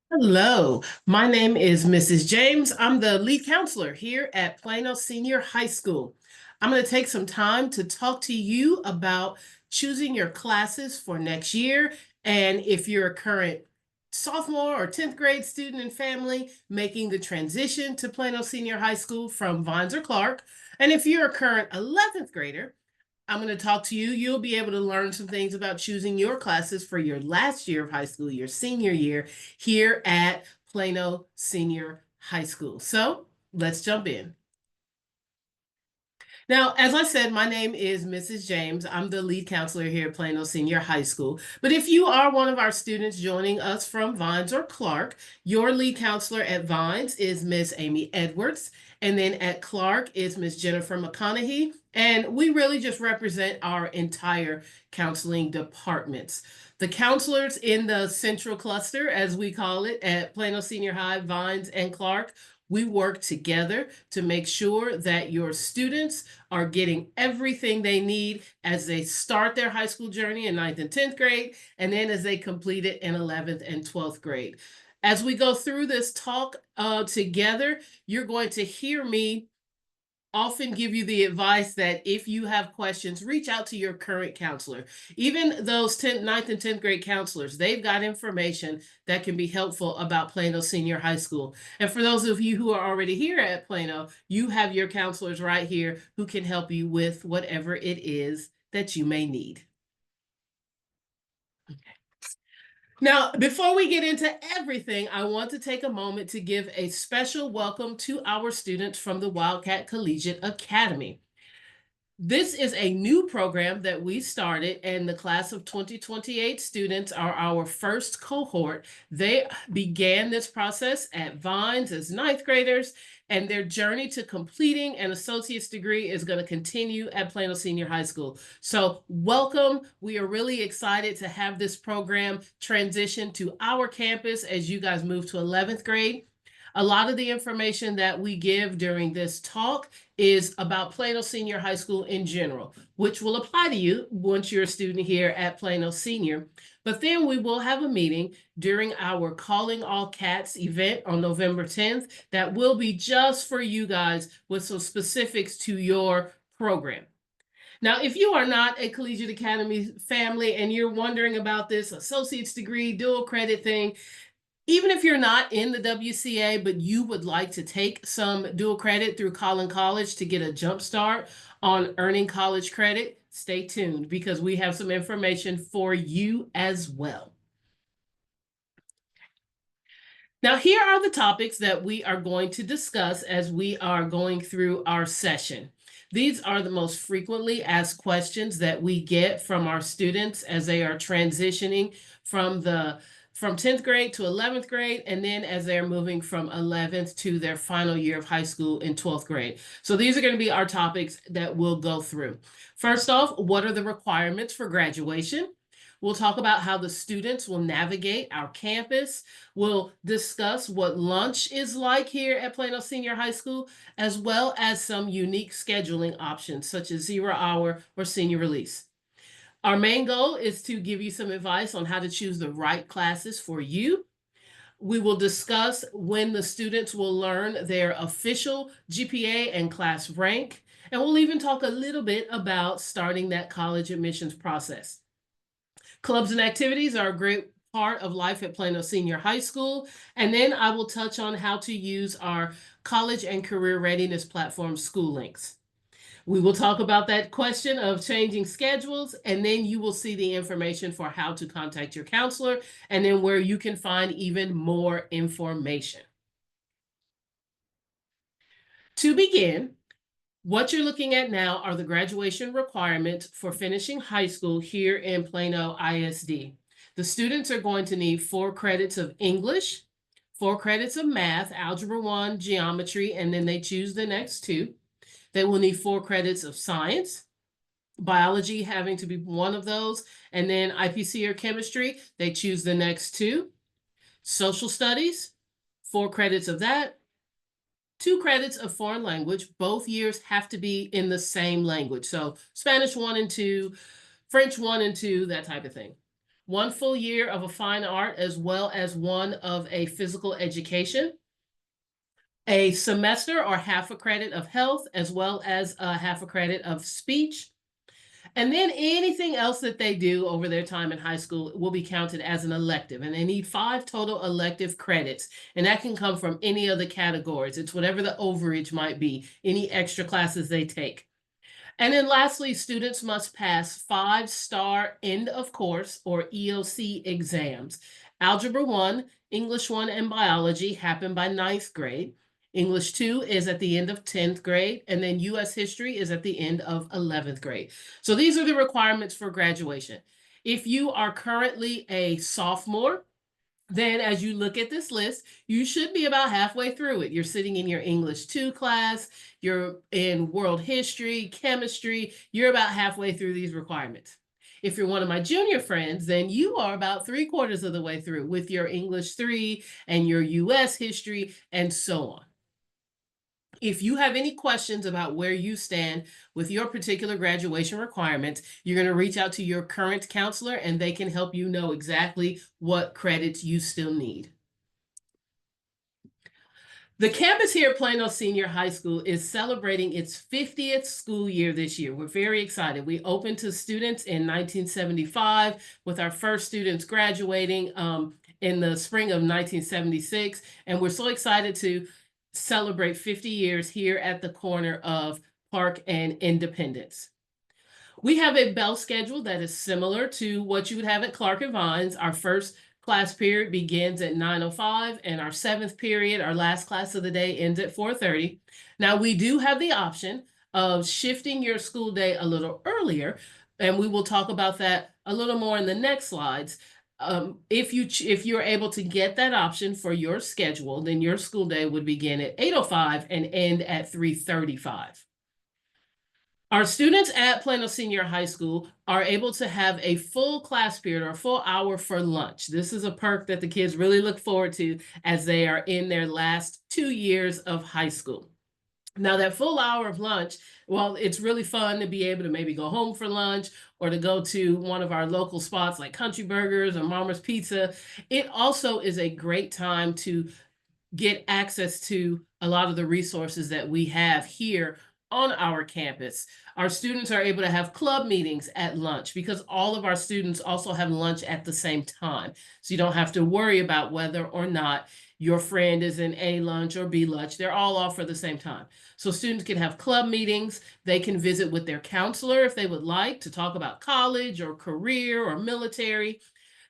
Hello, my name is Mrs. James. I'm the lead counselor here at Plano Senior High School. I'm going to take some time to talk to you about choosing your classes for next year. And if you're a current sophomore or 10th grade student and family making the transition to Plano Senior High School from Vines or Clark, and if you're a current 11th grader, I'm going to talk to you. You'll be able to learn some things about choosing your classes for your last year of high school, your senior year, here at Plano Senior High School. So let's jump in. Now, as I said, my name is Mrs. James. I'm the lead counselor here at Plano Senior High School. But if you are one of our students joining us from Vines or Clark, your lead counselor at Vines is Miss Amy Edwards. And then at Clark is Miss Jennifer McConaughey. And we really just represent our entire counseling departments. The counselors in the central cluster, as we call it, at Plano Senior High, Vines, and Clark, we work together to make sure that your students are getting everything they need as they start their high school journey in 9th and 10th grade, and then as they complete it in 11th and 12th grade. As we go through this talk together, you're going to hear me often give you the advice that if you have questions, reach out to your current counselor. Even those 9th and 10th grade counselors, they've got information that can be helpful about Plano Senior High School. And for those of you who are already here at Plano, you have your counselors right here who can help you with whatever it is that you may need. Now, before we get into everything, I want to take a moment to give a special welcome to our students from the Wildcat Collegiate Academy. This is a new program that we started, and the class of 2028 students are our first cohort. They began this process at Vines as 9th graders, and their journey to completing an associate's degree is going to continue at Plano Senior High School. So welcome. We are really excited to have this program transition to our campus as you guys move to 11th grade. A lot of the information that we give during this talk is about Plano Senior High School in general, which will apply to you once you're a student here at Plano Senior. But then we will have a meeting during our Calling All Cats event on November 10th that will be just for you guys with some specifics to your program. Now, if you are not a Collegiate Academy family and you're wondering about this associate's degree, dual credit thing, even if you're not in the WCA, but you would like to take some dual credit through Collin College to get a jump start on earning college credit, stay tuned because we have some information for you as well. Now, here are the topics that we are going to discuss as we are going through our session. These are the most frequently asked questions that we get from our students as they are transitioning from 10th grade to 11th grade, and then as they're moving from 11th to their final year of high school in 12th grade. So these are going to be our topics that we'll go through. First off, what are the requirements for graduation? We'll talk about how the students will navigate our campus. We'll discuss what lunch is like here at Plano Senior High School, as well as some unique scheduling options such as 0 hour or senior release. Our main goal is to give you some advice on how to choose the right classes for you. We will discuss when the students will learn their official GPA and class rank, and we'll even talk a little bit about starting that college admissions process. Clubs and activities are a great part of life at Plano Senior High School, and then I will touch on how to use our college and career readiness platform, School Links. We will talk about that question of changing schedules, and then you will see the information for how to contact your counselor, and then where you can find even more information. To begin, what you're looking at now are the graduation requirements for finishing high school here in Plano ISD. The students are going to need 4 credits of English, 4 credits of math, Algebra 1, geometry, and then they choose the next 2. They will need 4 credits of science, biology having to be one of those, and then IPC or chemistry, they choose the next 2. Social studies, 4 credits of that, 2 credits of foreign language. Both years have to be in the same language. So Spanish 1 and 2, French 1 and 2, that type of thing. 1 full year of a fine art as well as one of a physical education, a semester or half a credit of health, as well as a half a credit of speech. And then anything else that they do over their time in high school will be counted as an elective. And they need 5 total elective credits. And that can come from any of the categories. It's whatever the overage might be, any extra classes they take. And then lastly, students must pass 5-star end of course or EOC exams. Algebra 1, English 1, and biology happen by 9th grade. English 2 is at the end of 10th grade, and then US history is at the end of 11th grade. So these are the requirements for graduation. If you are currently a sophomore, then as you look at this list, you should be about halfway through it. You're sitting in your English 2 class, you're in world history, chemistry, you're about halfway through these requirements. If you're one of my junior friends, then you are about 3/4 of the way through with your English 3 and your US history and so on. If you have any questions about where you stand with your particular graduation requirements, you're going to reach out to your current counselor and they can help you know exactly what credits you still need. The campus here at Plano Senior High School is celebrating its 50th school year this year. We're very excited. We opened to students in 1975 with our first students graduating in the spring of 1976. And we're so excited to celebrate 50 years here at the corner of Park and Independence. We have a bell schedule that is similar to what you would have at Clark and Vines. Our first class period begins at 9:05, and our 7th period, our last class of the day, ends at 4:30. Now, we do have the option of shifting your school day a little earlier, and we will talk about that a little more in the next slides. If you're able to get that option for your schedule, then your school day would begin at 8:05 and end at 3:35. Our students at Plano Senior High School are able to have a full class period or a full hour for lunch. This is a perk that the kids really look forward to as they are in their last 2 years of high school. Now, that full hour of lunch, well, it's really fun to be able to maybe go home for lunch or to go to one of our local spots like Country Burgers or Mama's Pizza. It also is a great time to get access to a lot of the resources that we have here on our campus. Our students are able to have club meetings at lunch because all of our students also have lunch at the same time. So you don't have to worry about whether or not your friend is in A lunch or B lunch. They're all off for the same time. So students can have club meetings. They can visit with their counselor if they would like to talk about college or career or military.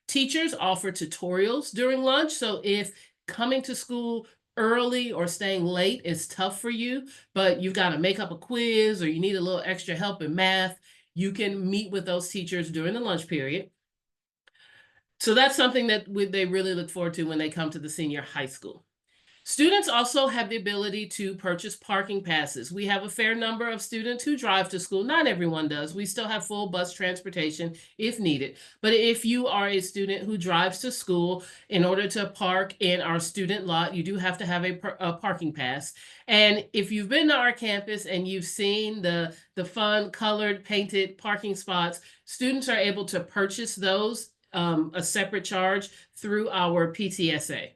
Teachers offer tutorials during lunch. So if coming to school early or staying late is tough for you, but you've got to make up a quiz or you need a little extra help in math, you can meet with those teachers during the lunch period. So that's something that they really look forward to when they come to the senior high school. Students also have the ability to purchase parking passes. We have a fair number of students who drive to school. Not everyone does. We still have full bus transportation if needed. But if you are a student who drives to school, in order to park in our student lot, you do have to have a parking pass. And if you've been to our campus and you've seen the fun colored painted parking spots, students are able to purchase those a separate charge through our PTSA.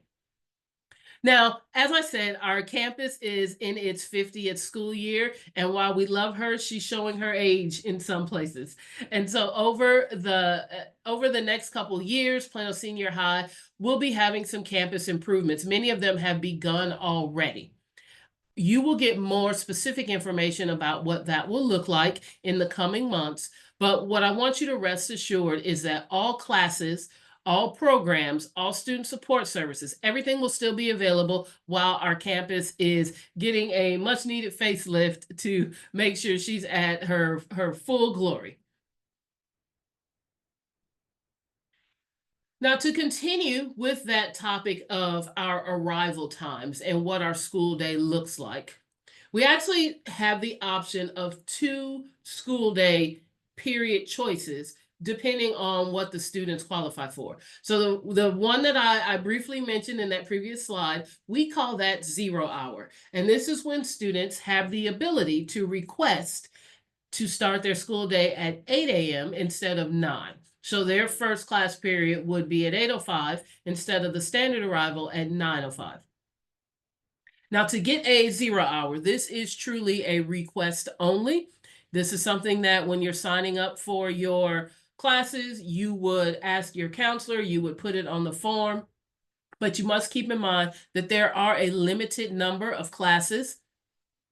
Now, as I said, our campus is in its 50th school year, and while we love her, she's showing her age in some places. And so over the next couple years, Plano Senior High will be having some campus improvements. Many of them have begun already. You will get more specific information about what that will look like in the coming months. But what I want you to rest assured is that all classes, all programs, all student support services, everything will still be available while our campus is getting a much needed facelift to make sure she's at her full glory. Now, to continue with that topic of our arrival times and what our school day looks like, we actually have the option of 2 school day period choices depending on what the students qualify for. So the one that I briefly mentioned in that previous slide, we call that 0 hour. And this is when students have the ability to request to start their school day at 8 a.m. instead of 9. So their first class period would be at 8:05 instead of the standard arrival at 9:05. Now, to get a 0 hour, this is truly a request only. This is something that when you're signing up for your classes, you would ask your counselor, you would put it on the form, but you must keep in mind that there are a limited number of classes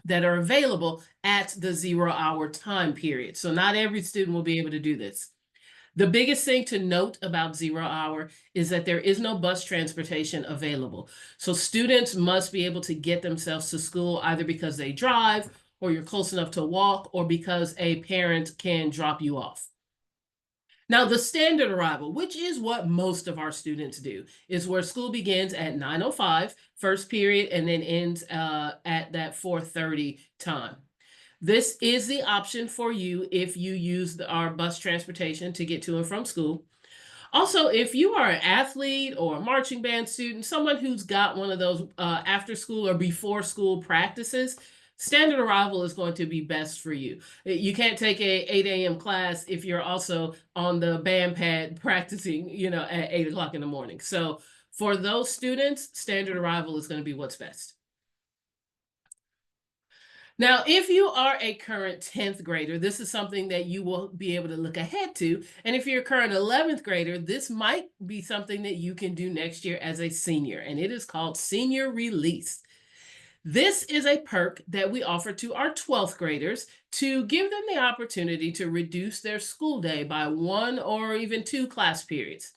that are available at the 0 hour time period. So not every student will be able to do this. The biggest thing to note about 0 hour is that there is no bus transportation available. So students must be able to get themselves to school either because they drive or you're close enough to walk or because a parent can drop you off. Now, the standard arrival, which is what most of our students do, is where school begins at 9:05, first period, and then ends at that 4:30 time. This is the option for you if you use our bus transportation to get to and from school. Also, if you are an athlete or a marching band student, someone who's got one of those after school or before school practices, standard arrival is going to be best for you. You can't take a 8 a.m. class if you're also on the band pad practicing, at 8 o'clock in the morning. So for those students, standard arrival is going to be what's best. Now, if you are a current 10th grader, this is something that you will be able to look ahead to. And if you're a current 11th grader, this might be something that you can do next year as a senior, and it is called Senior Release. This is a perk that we offer to our 12th graders to give them the opportunity to reduce their school day by 1 or even 2 class periods.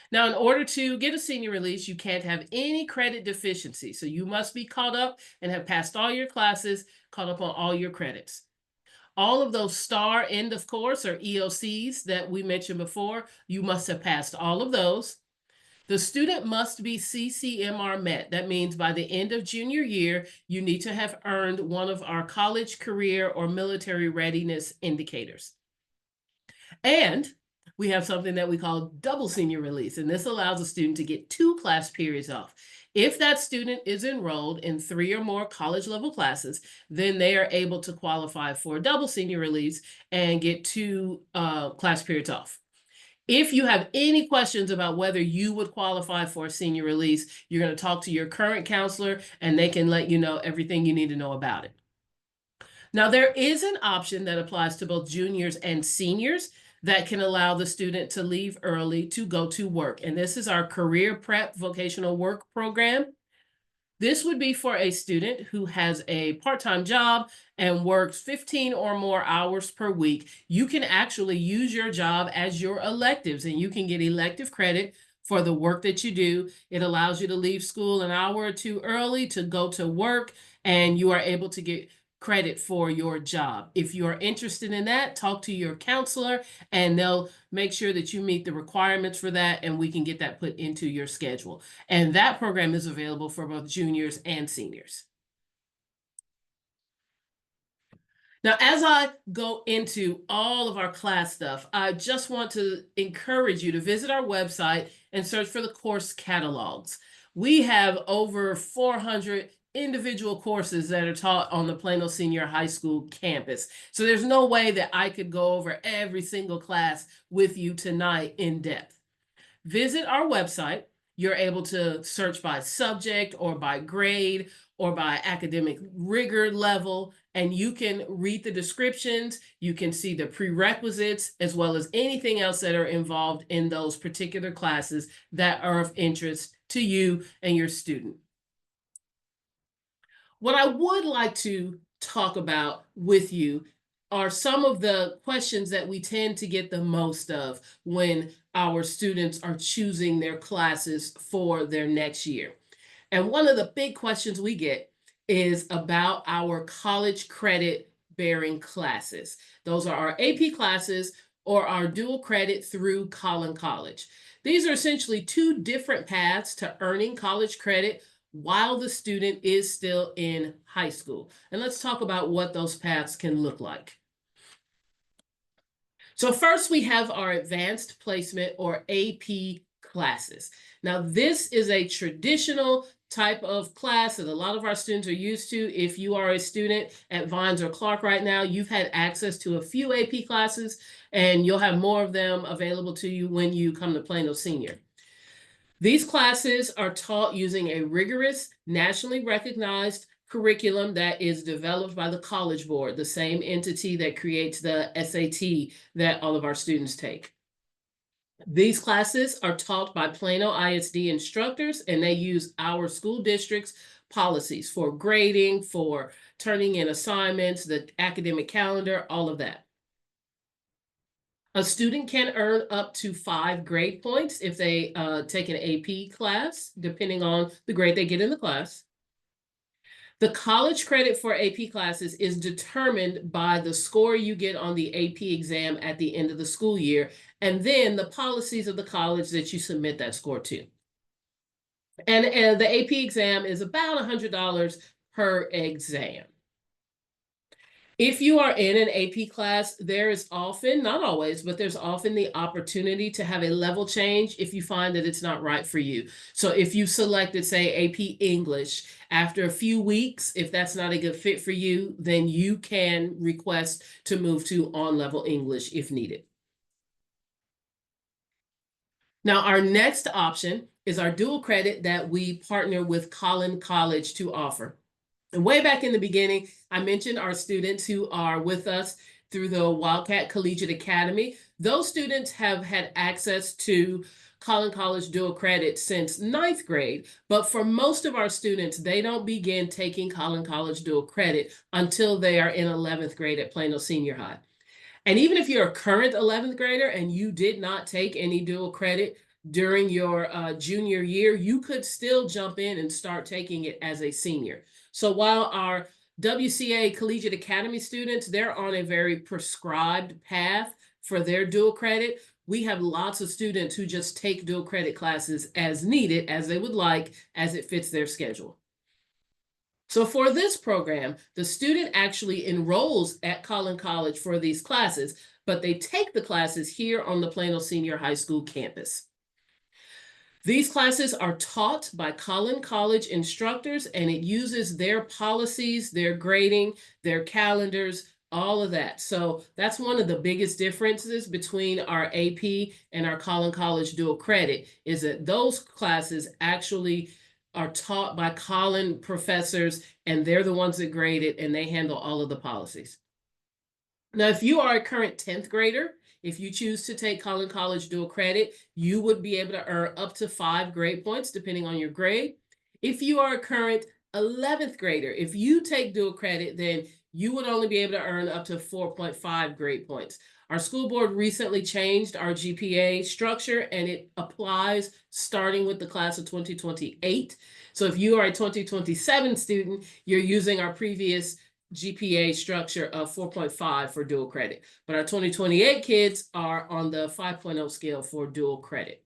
Now, in order to get a senior release, you can't have any credit deficiency. So you must be caught up and have passed all your classes, caught up on all your credits. All of those STAR end of course or EOCs that we mentioned before, you must have passed all of those. The student must be CCMR met. That means by the end of junior year, you need to have earned one of our college, career, or military readiness indicators. And we have something that we call double senior release, and this allows a student to get 2 class periods off. If that student is enrolled in 3 or more college level classes, then they are able to qualify for a double senior release and get 2 class periods off. If you have any questions about whether you would qualify for a senior release, you're going to talk to your current counselor and they can let you know everything you need to know about it. Now, there is an option that applies to both juniors and seniors that can allow the student to leave early to go to work. And this is our Career Prep Vocational Work Program. This would be for a student who has a part-time job and works 15 or more hours per week. You can actually use your job as your electives, and you can get elective credit for the work that you do. It allows you to leave school an hour or 2 early to go to work, and you are able to get credit for your job. If you are interested in that, talk to your counselor and they'll make sure that you meet the requirements for that and we can get that put into your schedule. And that program is available for both juniors and seniors. Now, as I go into all of our class stuff, I just want to encourage you to visit our website and search for the course catalogs. We have over 400 individual courses that are taught on the Plano Senior High School campus. So there's no way that I could go over every single class with you tonight in depth. Visit our website. You're able to search by subject or by grade or by academic rigor level, and you can read the descriptions. You can see the prerequisites as well as anything else that are involved in those particular classes that are of interest to you and your student. What I would like to talk about with you are some of the questions that we tend to get the most of when our students are choosing their classes for their next year. And one of the big questions we get is about our college credit bearing classes. Those are our AP classes or our dual credit through Collin College. These are essentially 2 different paths to earning college credit while the student is still in high school. And let's talk about what those paths can look like. So first we have our advanced placement or AP classes. Now this is a traditional type of class that a lot of our students are used to. If you are a student at Vines or Clark right now, you've had access to a few AP classes, and you'll have more of them available to you when you come to Plano Senior. These classes are taught using a rigorous, nationally recognized curriculum that is developed by the College Board, the same entity that creates the SAT that all of our students take. These classes are taught by Plano ISD instructors, and they use our school district's policies for grading, for turning in assignments, the academic calendar, all of that. A student can earn up to 5 grade points if they take an AP class, depending on the grade they get in the class. The college credit for AP classes is determined by the score you get on the AP exam at the end of the school year, and then the policies of the college that you submit that score to. And the AP exam is about $100 per exam. If you are in an AP class, there is often, not always, but there's often the opportunity to have a level change if you find that it's not right for you. So if you selected, say, AP English, after a few weeks, if that's not a good fit for you, then you can request to move to on-level English if needed. Now, our next option is our dual credit that we partner with Collin College to offer. And way back in the beginning, I mentioned our students who are with us through the Wildcat Collegiate Academy. Those students have had access to Collin College dual credit since 9th grade, but for most of our students, they don't begin taking Collin College dual credit until they are in 11th grade at Plano Senior High. And even if you're a current 11th grader and you did not take any dual credit during your junior year, you could still jump in and start taking it as a senior. So while our WCA Collegiate Academy students, they're on a very prescribed path for their dual credit, we have lots of students who just take dual credit classes as needed, as they would like, as it fits their schedule. So for this program, the student actually enrolls at Collin College for these classes, but they take the classes here on the Plano Senior High School campus. These classes are taught by Collin College instructors, and it uses their policies, their grading, their calendars, all of that. So that's one of the biggest differences between our AP and our Collin College dual credit, is that those classes actually are taught by Collin professors, and they're the ones that grade it, and they handle all of the policies. Now, if you are a current 10th grader, if you choose to take Collin College dual credit, you would be able to earn up to 5 grade points, depending on your grade. If you are a current 11th grader, if you take dual credit, then you would only be able to earn up to 4.5 grade points. Our school board recently changed our GPA structure, and it applies starting with the class of 2028. So if you are a 2027 student, you're using our previous GPA structure of 4.5 for dual credit. But our 2028 kids are on the 5.0 scale for dual credit.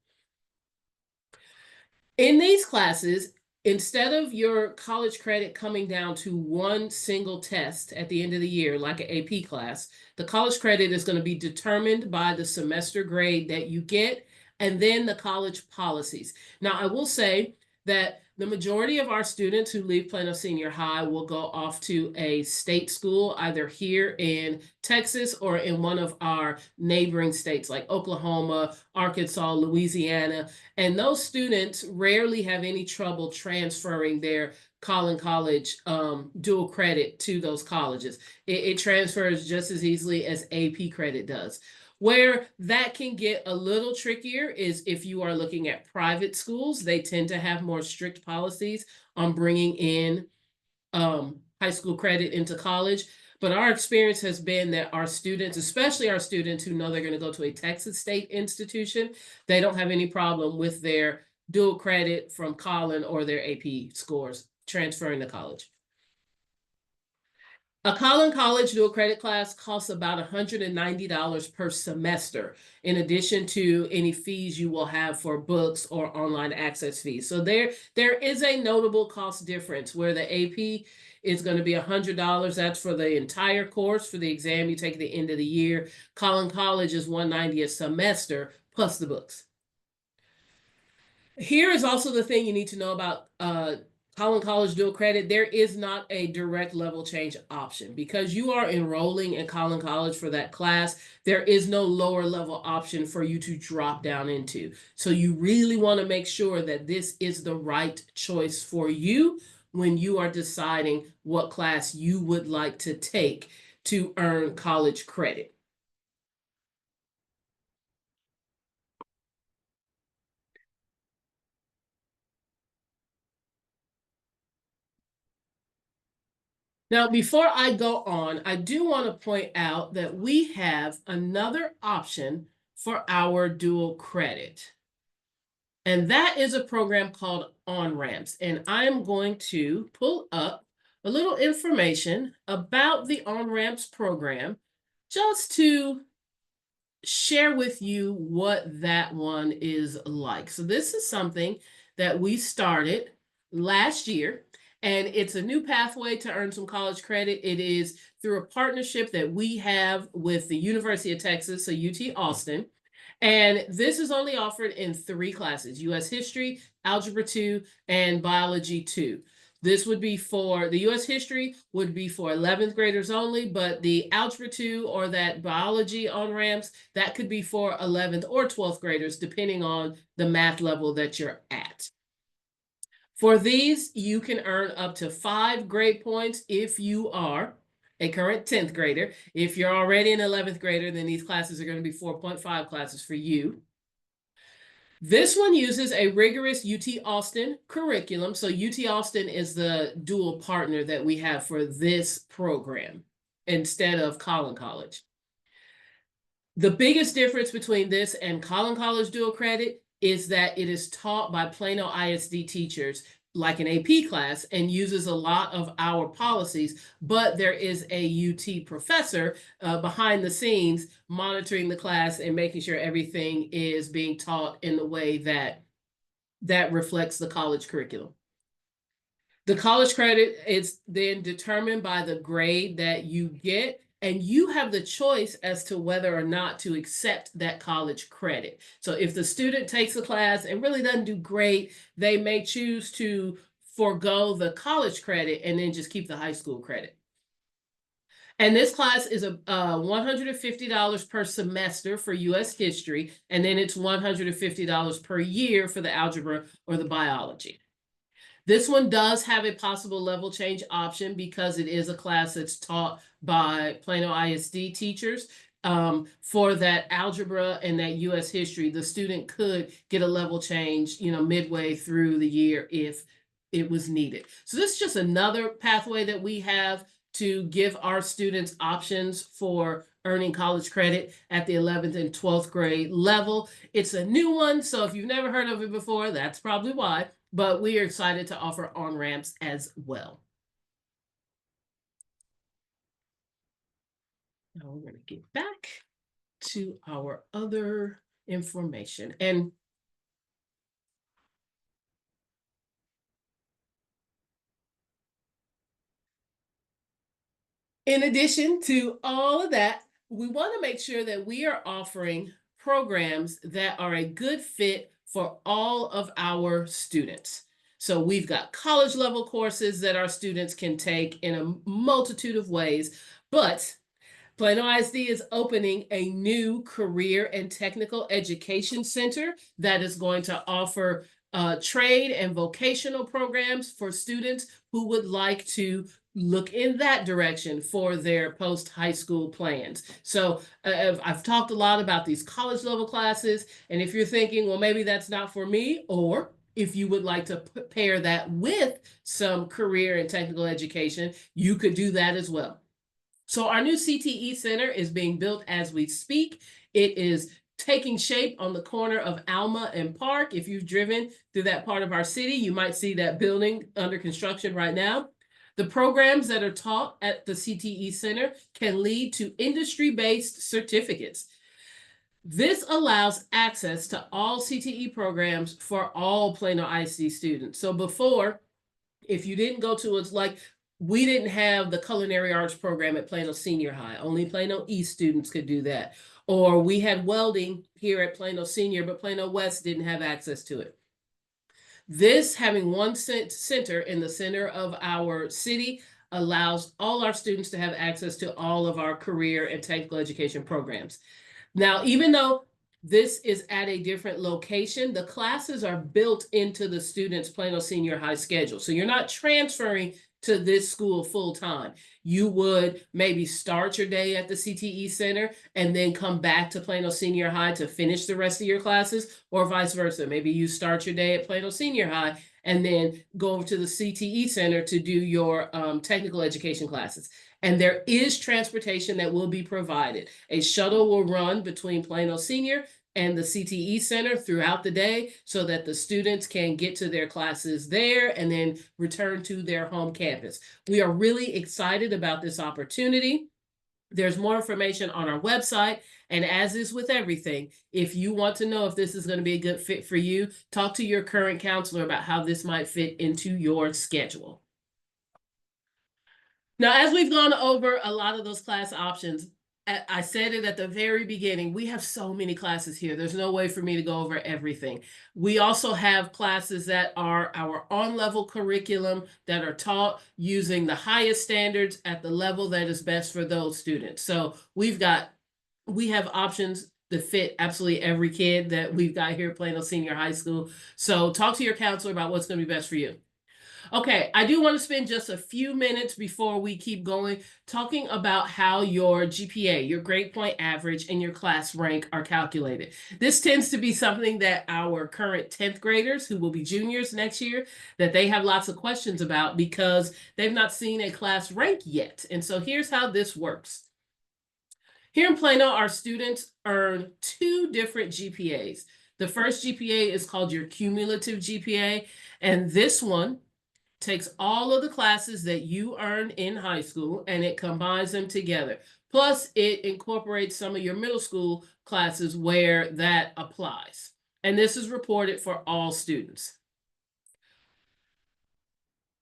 In these classes, instead of your college credit coming down to one single test at the end of the year, like an AP class, the college credit is going to be determined by the semester grade that you get, and then the college policies. Now, I will say that the majority of our students who leave Plano Senior High will go off to a state school, either here in Texas or in one of our neighboring states like Oklahoma, Arkansas, Louisiana. And those students rarely have any trouble transferring their Collin College dual credit to those colleges. It transfers just as easily as AP credit does. Where that can get a little trickier is if you are looking at private schools. They tend to have more strict policies on bringing in high school credit into college. But our experience has been that our students, especially our students who know they're going to go to a Texas state institution, they don't have any problem with their dual credit from Collin or their AP scores transferring to college. A Collin College dual credit class costs about $190 per semester, in addition to any fees you will have for books or online access fees. So there is a notable cost difference where the AP is going to be $100. That's for the entire course, for the exam you take at the end of the year. Collin College is $190 a semester plus the books. Here is also the thing you need to know about Collin College dual credit, there is not a direct level change option. Because you are enrolling in Collin College for that class, there is no lower level option for you to drop down into. So you really want to make sure that this is the right choice for you when you are deciding what class you would like to take to earn college credit. Now, before I go on, I do want to point out that we have another option for our dual credit. And that is a program called On-Ramps. And I'm going to pull up a little information about the On-Ramps program just to share with you what that one is like. So this is something that we started last year, and it's a new pathway to earn some college credit. It is through a partnership that we have with the University of Texas, so UT Austin. And this is only offered in 3 classes: US History, Algebra 2, and Biology 2. This would be for the US History would be for 11th graders only, but the Algebra 2 or that biology on ramps, that could be for 11th or 12th graders, depending on the math level that you're at. For these, you can earn up to 5 grade points if you are a current 10th grader. If you're already an 11th grader, then these classes are going to be 4.5 classes for you. This one uses a rigorous UT Austin curriculum. So UT Austin is the dual partner that we have for this program instead of Collin College. The biggest difference between this and Collin College dual credit is that it is taught by Plano ISD teachers like an AP class and uses a lot of our policies, but there is a UT professor behind the scenes monitoring the class and making sure everything is being taught in the way that reflects the college curriculum. The college credit is then determined by the grade that you get, and you have the choice as to whether or not to accept that college credit. So if the student takes the class and really doesn't do great, they may choose to forego the college credit and then just keep the high school credit. And this class is a $150 per semester for US history, and then it's $150 per year for the algebra or the biology. This one does have a possible level change option because it is a class that's taught by Plano ISD teachers. For that algebra and that US history, the student could get a level change, midway through the year if it was needed. So this is just another pathway that we have to give our students options for earning college credit at the 11th and 12th grade level. It's a new one, so if you've never heard of it before, that's probably why. But we are excited to offer on-ramps as well. Now we're going to get back to our other information. And in addition to all of that, we want to make sure that we are offering programs that are a good fit for all of our students. So we've got college level courses that our students can take in a multitude of ways, but Plano ISD is opening a new career and technical education center that is going to offer trade and vocational programs for students who would like to look in that direction for their post-high school plans. So I've talked a lot about these college level classes, and if you're thinking, well, maybe that's not for me, or if you would like to pair that with some career and technical education, you could do that as well. So our new CTE Center is being built as we speak. It is taking shape on the corner of Alma and Park. If you've driven through that part of our city, you might see that building under construction right now. The programs that are taught at the CTE Center can lead to industry-based certificates. This allows access to all CTE programs for all Plano ISD students. So before, if you didn't go to, it's like, we didn't have the culinary arts program at Plano Senior High. Only Plano East students could do that. Or we had welding here at Plano Senior, but Plano West didn't have access to it. This, having one center in the center of our city, allows all our students to have access to all of our career and technical education programs. Now, even though this is at a different location, the classes are built into the student's Plano Senior High schedule. So you're not transferring to this school full time. You would maybe start your day at the CTE Center and then come back to Plano Senior High to finish the rest of your classes, or vice versa. Maybe you start your day at Plano Senior High and then go over to the CTE Center to do your technical education classes. And there is transportation that will be provided. A shuttle will run between Plano Senior and the CTE Center throughout the day so that the students can get to their classes there and then return to their home campus. We are really excited about this opportunity. There's more information on our website. And as is with everything, if you want to know if this is going to be a good fit for you, talk to your current counselor about how this might fit into your schedule. Now, as we've gone over a lot of those class options, I said it at the very beginning, we have so many classes here. There's no way for me to go over everything. We also have classes that are our on-level curriculum that are taught using the highest standards at the level that is best for those students. So we have options that fit absolutely every kid that we've got here at Plano Senior High School. So talk to your counselor about what's going to be best for you. Okay, I do want to spend just a few minutes before we keep going talking about how your GPA, your grade point average, and your class rank are calculated. This tends to be something that our current 10th graders, who will be juniors next year, that they have lots of questions about because they've not seen a class rank yet. And so here's how this works. Here in Plano, our students earn two different GPAs. The first GPA is called your cumulative GPA, and this one takes all of the classes that you earned in high school and it combines them together. Plus, it incorporates some of your middle school classes where that applies. And this is reported for all students.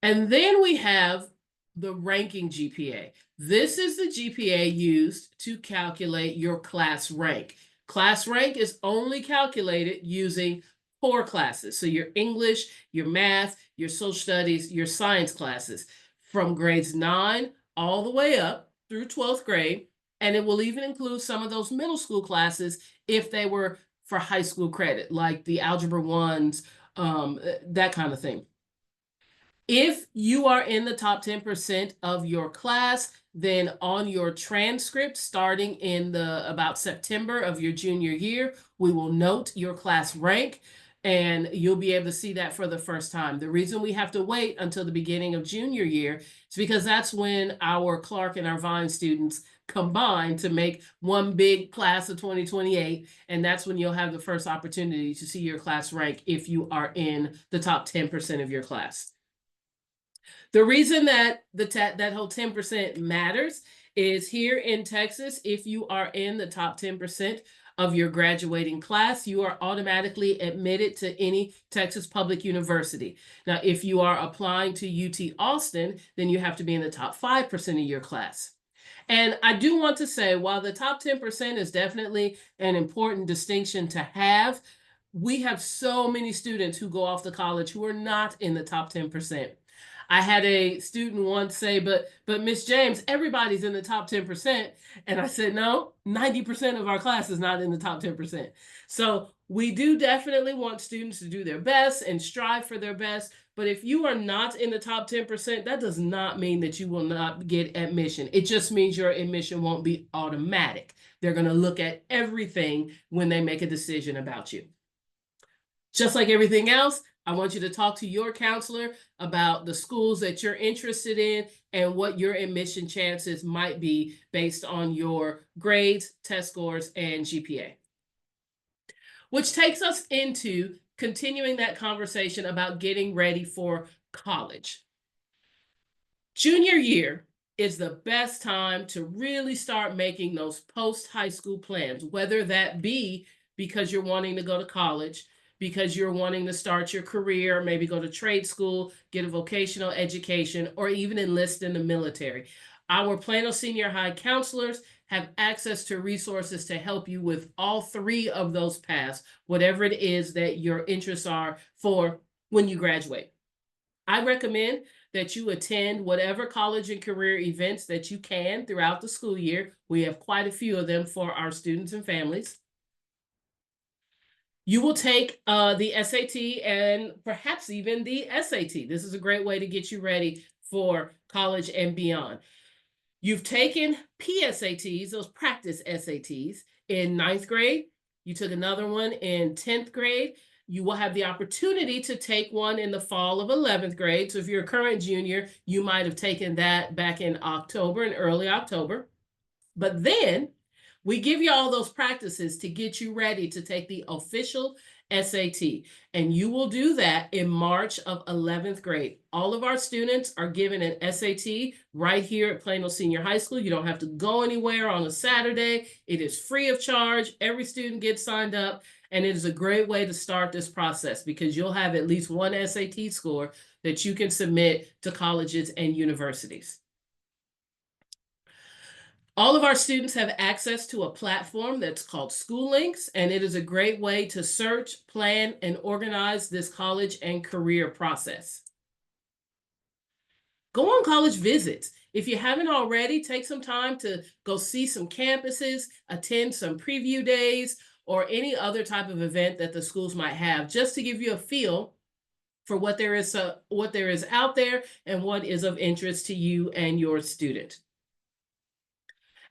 And then we have the ranking GPA. This is the GPA used to calculate your class rank. Class rank is only calculated using core classes. So your English, your math, your social studies, your science classes from grades 9 all the way up through 12th grade. And it will even include some of those middle school classes if they were for high school credit, like the Algebra 1s, that kind of thing. If you are in the top 10% of your class, then on your transcript starting in about September of your junior year, we will note your class rank and you'll be able to see that for the first time. The reason we have to wait until the beginning of junior year is because that's when our Clark and our Vine students combine to make one big class of 2028, and that's when you'll have the first opportunity to see your class rank if you are in the top 10% of your class. The reason that that whole 10% matters is here in Texas, if you are in the top 10% of your graduating class, you are automatically admitted to any Texas public university. Now, if you are applying to UT Austin, then you have to be in the top 5% of your class. And I do want to say, while the top 10% is definitely an important distinction to have, we have so many students who go off to college who are not in the top 10%. I had a student once say, but Miss James, everybody's in the top 10%. And I said, no, 90% of our class is not in the top 10%. So we do definitely want students to do their best and strive for their best. But if you are not in the top 10%, that does not mean that you will not get admission. It just means your admission won't be automatic. They're going to look at everything when they make a decision about you. Just like everything else, I want you to talk to your counselor about the schools that you're interested in and what your admission chances might be based on your grades, test scores, and GPA. Which takes us into continuing that conversation about getting ready for college. Junior year is the best time to really start making those post-high school plans, whether that be because you're wanting to go to college, because you're wanting to start your career, maybe go to trade school, get a vocational education, or even enlist in the military. Our Plano Senior High counselors have access to resources to help you with all three of those paths, whatever it is that your interests are for when you graduate. I recommend that you attend whatever college and career events that you can throughout the school year. We have quite a few of them for our students and families. You will take the SAT and perhaps even the SAT. This is a great way to get you ready for college and beyond. You've taken PSATs, those practice SATs, in 9th grade. You took another one in 10th grade. You will have the opportunity to take one in the fall of 11th grade. So if you're a current junior, you might have taken that back in October, in early October. But then we give you all those practices to get you ready to take the official SAT. And you will do that in March of 11th grade. All of our students are given an SAT right here at Plano Senior High School. You don't have to go anywhere on a Saturday. It is free of charge. Every student gets signed up. And it is a great way to start this process because you'll have at least one SAT score that you can submit to colleges and universities. All of our students have access to a platform that's called School Links, and it is a great way to search, plan, and organize this college and career process. Go on college visits. If you haven't already, take some time to go see some campuses, attend some preview days, or any other type of event that the schools might have, just to give you a feel for what there is out there and what is of interest to you and your student.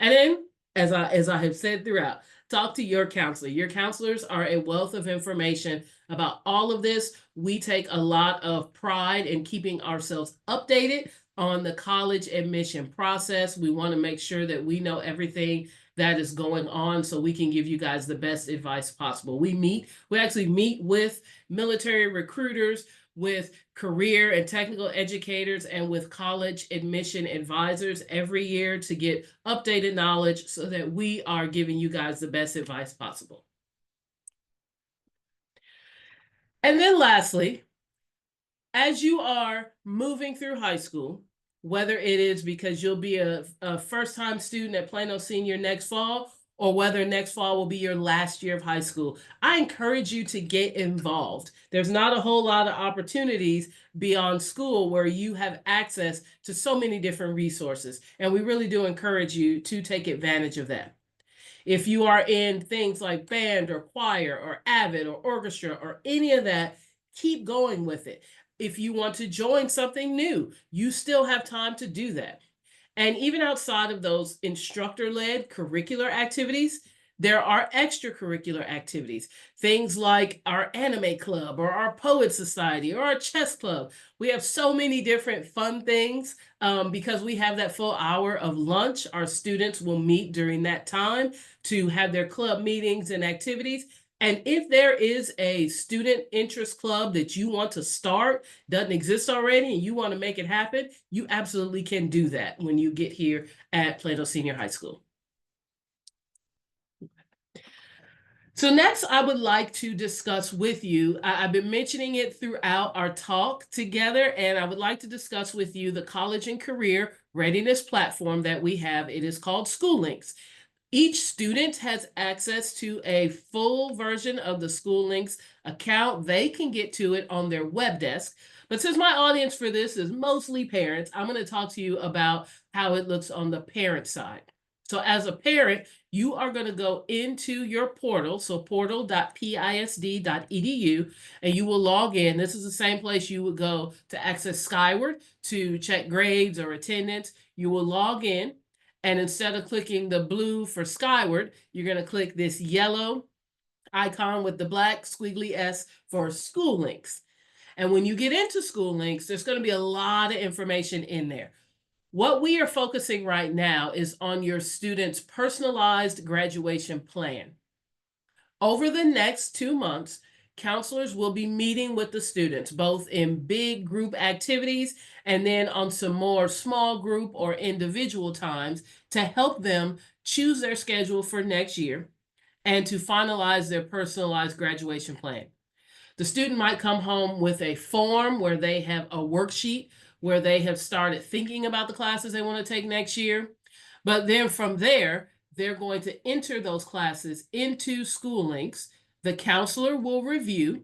And then, as I have said throughout, talk to your counselor. Your counselors are a wealth of information about all of this. We take a lot of pride in keeping ourselves updated on the college admission process. We want to make sure that we know everything that is going on so we can give you guys the best advice possible. We actually meet with military recruiters, with career and technical educators, and with college admission advisors every year to get updated knowledge so that we are giving you guys the best advice possible. And then lastly, as you are moving through high school, whether it is because you'll be a first-time student at Plano Senior next fall, or whether next fall will be your last year of high school, I encourage you to get involved. There's not a whole lot of opportunities beyond school where you have access to so many different resources, and we really do encourage you to take advantage of that. If you are in things like band or choir or AVID or orchestra or any of that, keep going with it. If you want to join something new, you still have time to do that. And even outside of those instructor-led curricular activities, there are extracurricular activities, things like our anime club or our poet society or our chess club. We have so many different fun things because we have that full hour of lunch. Our students will meet during that time to have their club meetings and activities. And if there is a student interest club that you want to start, doesn't exist already, and you want to make it happen, you absolutely can do that when you get here at Plano Senior High School. So next, I would like to discuss with you, I've been mentioning it throughout our talk together, and I would like to discuss with you the college and career readiness platform that we have. It is called School Links. Each student has access to a full version of the School Links account. They can get to it on their web desk. But since my audience for this is mostly parents, I'm going to talk to you about how it looks on the parent side. So as a parent, you are going to go into your portal, so portal.pisd.edu, and you will log in. This is the same place you would go to access Skyward to check grades or attendance. You will log in. And instead of clicking the blue for Skyward, you're going to click this yellow icon with the black squiggly S for School Links. And when you get into School Links, there's going to be a lot of information in there. What we are focusing right now is on your student's personalized graduation plan. Over the next 2 months, counselors will be meeting with the students, both in big group activities and then on some more small group or individual times to help them choose their schedule for next year and to finalize their personalized graduation plan. The student might come home with a form where they have a worksheet where they have started thinking about the classes they want to take next year. But then from there, they're going to enter those classes into School Links. The counselor will review.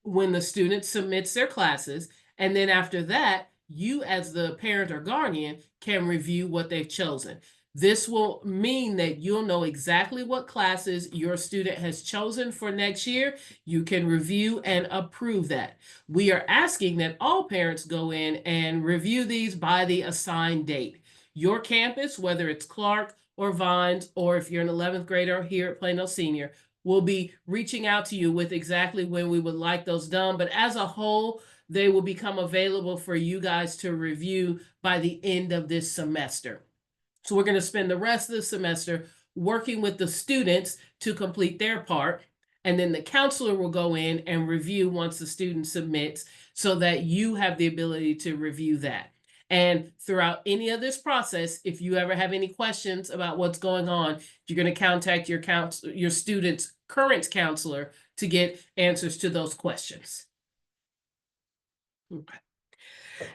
when the student submits their classes. And then after that, you as the parent or guardian can review what they've chosen. This will mean that you'll know exactly what classes your student has chosen for next year. You can review and approve that. We are asking that all parents go in and review these by the assigned date. Your campus, whether it's Clark or Vines, or if you're an 11th grader here at Plano Senior, will be reaching out to you with exactly when we would like those done. But as a whole, they will become available for you guys to review by the end of this semester. So we're going to spend the rest of the semester working with the students to complete their part. And then the counselor will go in and review once the student submits so that you have the ability to review that. And throughout any of this process, if you ever have any questions about what's going on, you're going to contact your student's current counselor to get answers to those questions. Okay.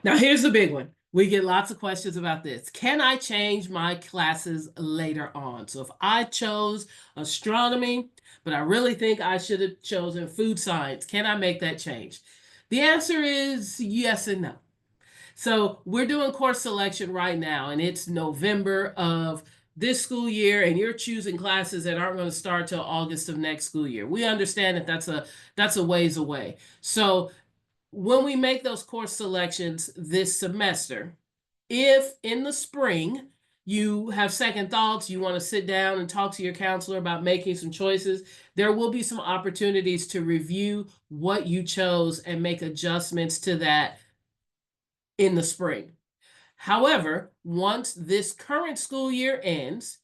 Now, here's the big one. We get lots of questions about this. Can I change my classes later on? So if I chose astronomy, but I really think I should have chosen food science, can I make that change? The answer is yes and no. So we're doing course selection right now, and it's November of this school year, and you're choosing classes that aren't going to start till August of next school year. We understand that that's a ways away. So when we make those course selections this semester, if in the spring you have second thoughts, you want to sit down and talk to your counselor about making some choices, there will be some opportunities to review what you chose and make adjustments to that in the spring. However, once this current school year ends,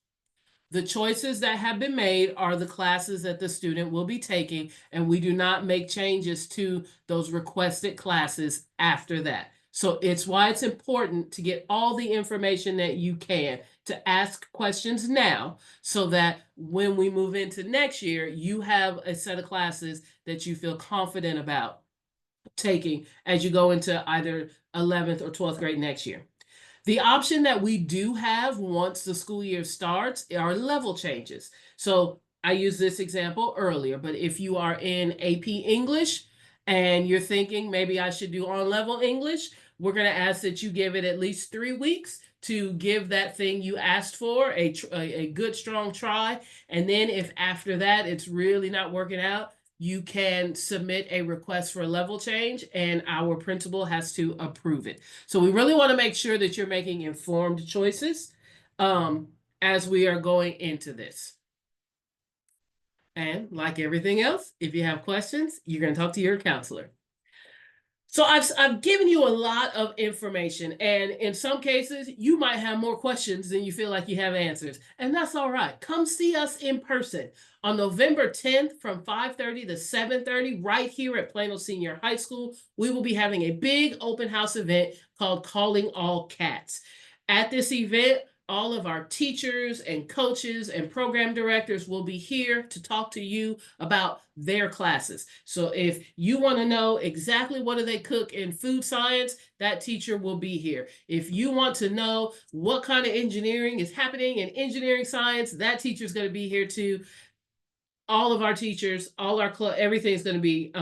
the choices that have been made are the classes that the student will be taking, and we do not make changes to those requested classes after that. So it's why it's important to get all the information that you can, to ask questions now, so that when we move into next year, you have a set of classes that you feel confident about taking as you go into either 11th or 12th grade next year. The option that we do have once the school year starts are level changes. So I used this example earlier, but if you are in AP English and you're thinking maybe I should do on-level English, we're going to ask that you give it at least 3 weeks to give that thing you asked for a good, strong try. And then if after that it's really not working out, you can submit a request for a level change, and our principal has to approve it. So we really want to make sure that you're making informed choices as we are going into this. And like everything else, if you have questions, you're going to talk to your counselor. So I've given you a lot of information, and in some cases, you might have more questions than you feel like you have answers, and that's all right. Come see us in person on November 10th from 5:30 to 7:30 right here at Plano Senior High School. We will be having a big open house event called Calling All Cats. At this event, all of our teachers and coaches and program directors will be here to talk to you about their classes. So if you want to know exactly what do they cook in food science, that teacher will be here. If you want to know what kind of engineering is happening in engineering science, that teacher is going to be here too. All of our teachers, all our everything is going to be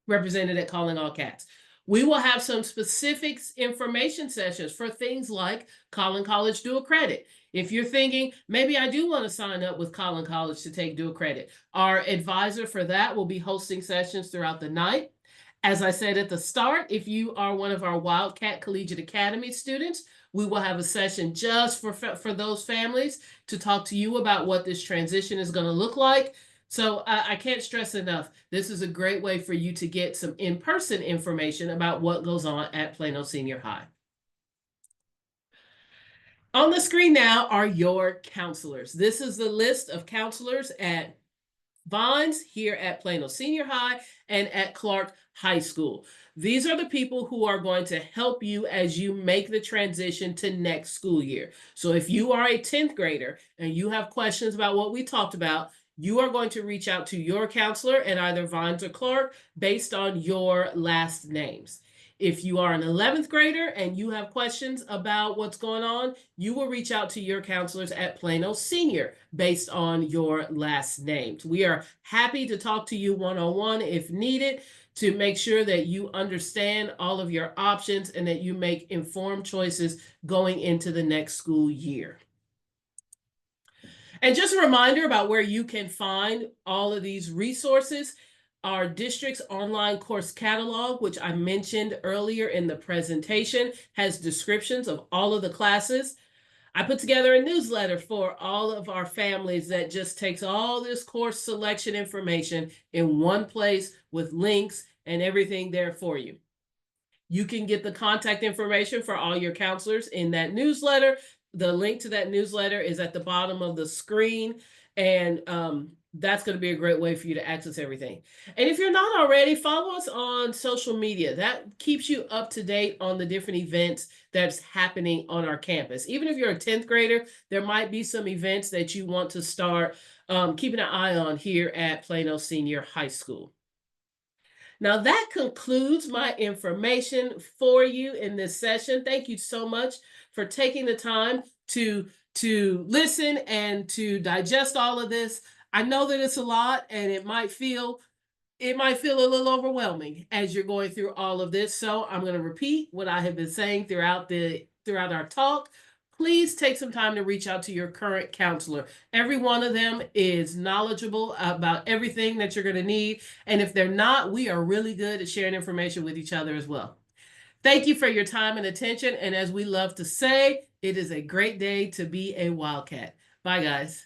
represented at Calling All Cats. We will have some specific information sessions for things like Collin College Dual Credit. If you're thinking, maybe I do want to sign up with Collin College to take dual credit, our advisor for that will be hosting sessions throughout the night. As I said at the start, if you are one of our Wildcat Collegiate Academy students, we will have a session just for those families to talk to you about what this transition is going to look like. So I can't stress enough, this is a great way for you to get some in-person information about what goes on at Plano Senior High. On the screen now are your counselors. This is the list of counselors at Vines, here at Plano Senior High, and at Clark High School. These are the people who are going to help you as you make the transition to next school year. So if you are a 10th grader and you have questions about what we talked about, you are going to reach out to your counselor at either Vines or Clark based on your last names. If you are an 11th grader and you have questions about what's going on, you will reach out to your counselors at Plano Senior based on your last names. We are happy to talk to you one-on-one if needed. to make sure that you understand all of your options and that you make informed choices going into the next school year. And just a reminder about where you can find all of these resources. Our district's online course catalog, which I mentioned earlier in the presentation, has descriptions of all of the classes. I put together a newsletter for all of our families that just takes all this course selection information in one place with links and everything there for you. You can get the contact information for all your counselors in that newsletter. The link to that newsletter is at the bottom of the screen, and that's going to be a great way for you to access everything. And if you're not already, follow us on social media. That keeps you up to date on the different events that's happening on our campus. Even if you're a 10th grader, there might be some events that you want to start keeping an eye on here at Plano Senior High School. Now that concludes my information for you in this session. Thank you so much for taking the time to listen and to digest all of this. I know that it's a lot and it might feel a little overwhelming as you're going through all of this. So I'm going to repeat what I have been saying throughout our talk. Please take some time to reach out to your current counselor. Every one of them is knowledgeable about everything that you're going to need. And if they're not, we are really good at sharing information with each other as well. Thank you for your time and attention. And as we love to say, it is a great day to be a Wildcat. Bye, guys.